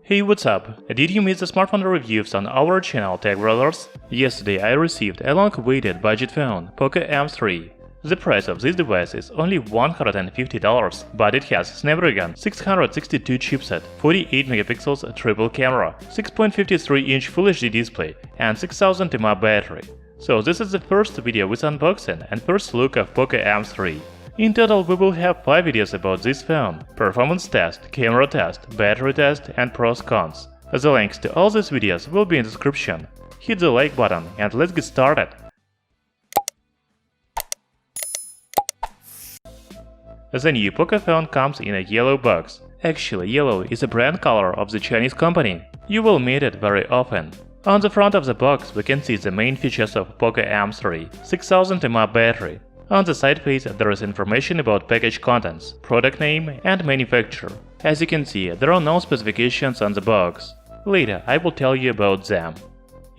Hey, what's up? Did you miss the smartphone reviews on our channel, Tech Brothers? Yesterday I received a long-awaited budget phone, Poco M3. The price of this device is only $150, but it has Snapdragon 662 chipset, 48 megapixels triple camera, 6.53-inch Full HD display, and 6000 mAh battery. So this is the first video with unboxing and first look of Poco M3. In total, we will have 5 videos about this phone: performance test, camera test, battery test, and pros cons. The links to all these videos will be in the description. Hit the like button and let's get started. The new Poco phone comes in a yellow box. Actually, yellow is a brand color of the Chinese company. You will meet it very often. On the front of the box we can see the main features of Poco M3, 6000 mAh battery. On the side face there is information about package contents, product name and manufacturer. As you can see, there are no specifications on the box. Later I will tell you about them.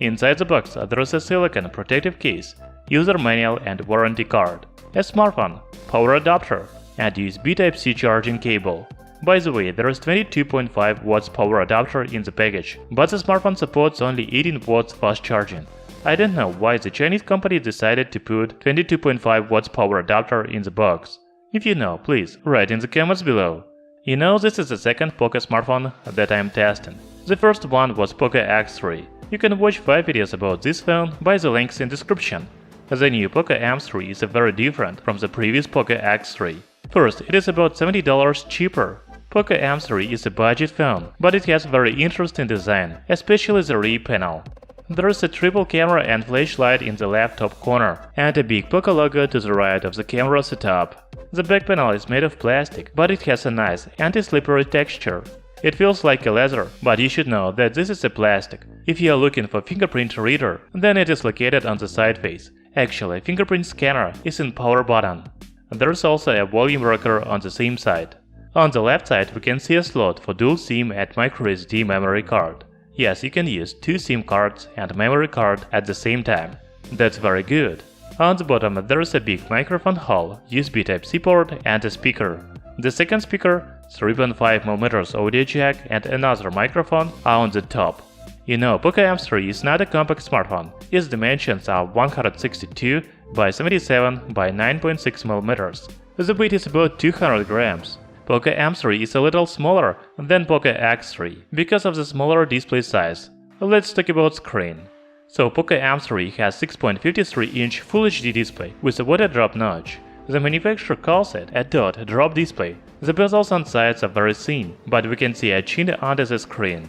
Inside the box there is a silicone protective case, user manual and warranty card, a smartphone, power adapter, and USB Type-C charging cable. By the way, there is 22.5 watts power adapter in the package, but the smartphone supports only 18 watts fast charging. I don't know why the Chinese company decided to put 22.5 watts power adapter in the box. If you know, please write in the comments below. You know, this is the second Poco smartphone that I am testing. The first one was Poco X3. You can watch 5 videos about this phone by the links in description. The new Poco M3 is very different from the previous Poco X3. First, it is about $70 cheaper. Poco M3 is a budget phone, but it has very interesting design, especially the rear panel. There is a triple camera and flashlight in the left top corner, and a big Poco logo to the right of the camera setup. The back panel is made of plastic, but it has a nice anti-slippery texture. It feels like a leather, but you should know that this is a plastic. If you are looking for fingerprint reader, then it is located on the side face. Actually, fingerprint scanner is in power button. There is also a volume rocker on the same side. On the left side we can see a slot for dual SIM and microSD memory card. Yes, you can use 2 SIM cards and memory card at the same time. That's very good. On the bottom there is a big microphone hole, USB Type-C port and a speaker. The second speaker, 3.5mm audio jack and another microphone are on the top. You know, Poco M3 is not a compact smartphone. Its dimensions are 162 by 77 by 9.6mm. The weight is about 200 grams. Poco M3 is a little smaller than Poco X3 because of the smaller display size. Let's talk about screen. So Poco M3 has 6.53-inch Full HD display with a water drop notch. The manufacturer calls it a dot drop display. The bezels on sides are very thin, but we can see a chin under the screen.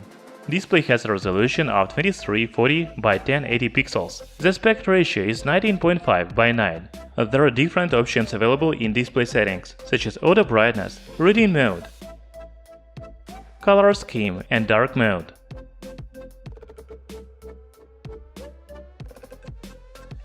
Display has a resolution of 2340 by 1080 pixels. The aspect ratio is 19.5 by 9. There are different options available in display settings, such as auto brightness, reading mode, color scheme, and dark mode.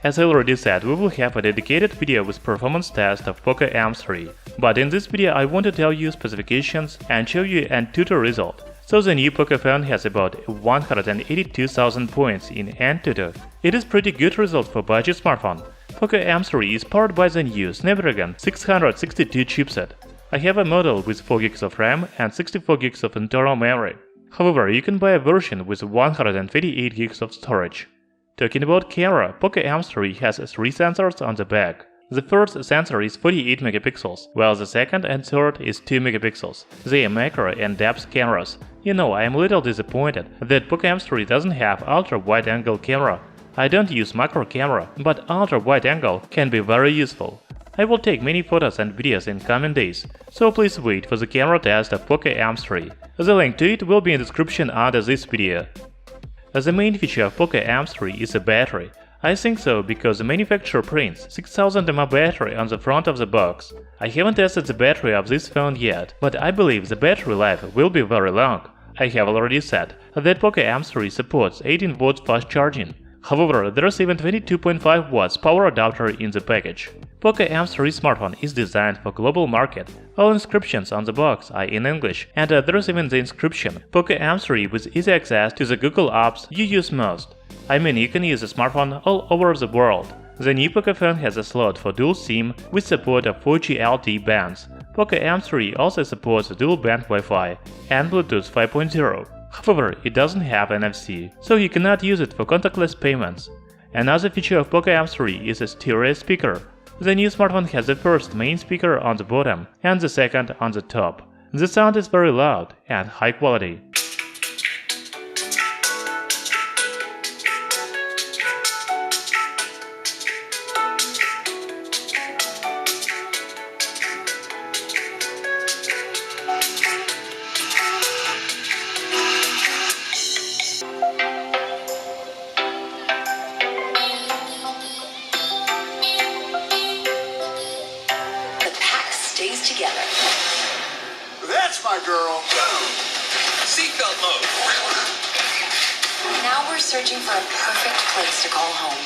As I already said, we will have a dedicated video with performance test of Poco M3, but in this video I want to tell you specifications and show you an Antutu result. So the new Poco phone has about 182,000 points in Antutu. It is pretty good result for budget smartphone. Poco M3 is powered by the new Snapdragon 662 chipset. I have a model with 4GB of RAM and 64GB of internal memory. However, you can buy a version with 128GB of storage. Talking about camera, Poco M3 has 3 sensors on the back. The first sensor is 48 megapixels, while the second and third is 2 megapixels. They are macro and depth cameras. You know, I am a little disappointed that Poco M3 doesn't have ultra-wide-angle camera. I don't use macro camera, but ultra-wide-angle can be very useful. I will take many photos and videos in coming days, so please wait for the camera test of Poco M3. The link to it will be in the description under this video. The main feature of Poco M3 is the battery. I think so because the manufacturer prints 6000 mAh battery on the front of the box. I haven't tested the battery of this phone yet, but I believe the battery life will be very long. I have already said that Poco M3 supports 18 watts fast charging. However, there is even 22.5 watts power adapter in the package. Poco M3 smartphone is designed for global market. All inscriptions on the box are in English, and there is even the inscription Poco M3 with easy access to the Google apps you use most. I mean, you can use the smartphone all over the world. The new Poco phone has a slot for dual SIM with support of 4G LTE bands. Poco M3 also supports dual band Wi-Fi and Bluetooth 5.0. However, it doesn't have NFC, so you cannot use it for contactless payments. Another feature of Poco M3 is a stereo speaker. The new smartphone has the first main speaker on the bottom and the second on the top. The sound is very loud and high quality. Stays together. That's my girl. Seatbelt mode. Now we're searching for a perfect place to call home.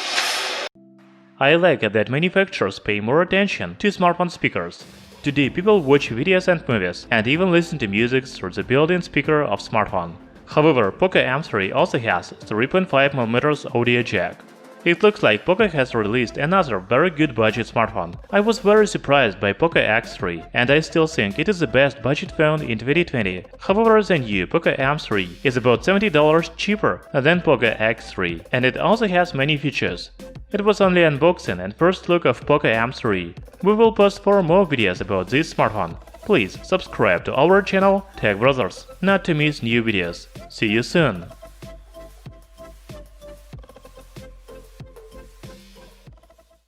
I like that manufacturers pay more attention to smartphone speakers. Today people watch videos and movies and even listen to music through the built-in speaker of smartphone. However, Poco M3 also has 3.5mm audio jack. It looks like Poco has released another very good budget smartphone. I was very surprised by Poco X3, and I still think it is the best budget phone in 2020. However, the new Poco M3 is about $70 cheaper than Poco X3, and it also has many features. It was only unboxing and first look of Poco M3. We will post 4 more videos about this smartphone. Please subscribe to our channel Tech Brothers, not to miss new videos. See you soon!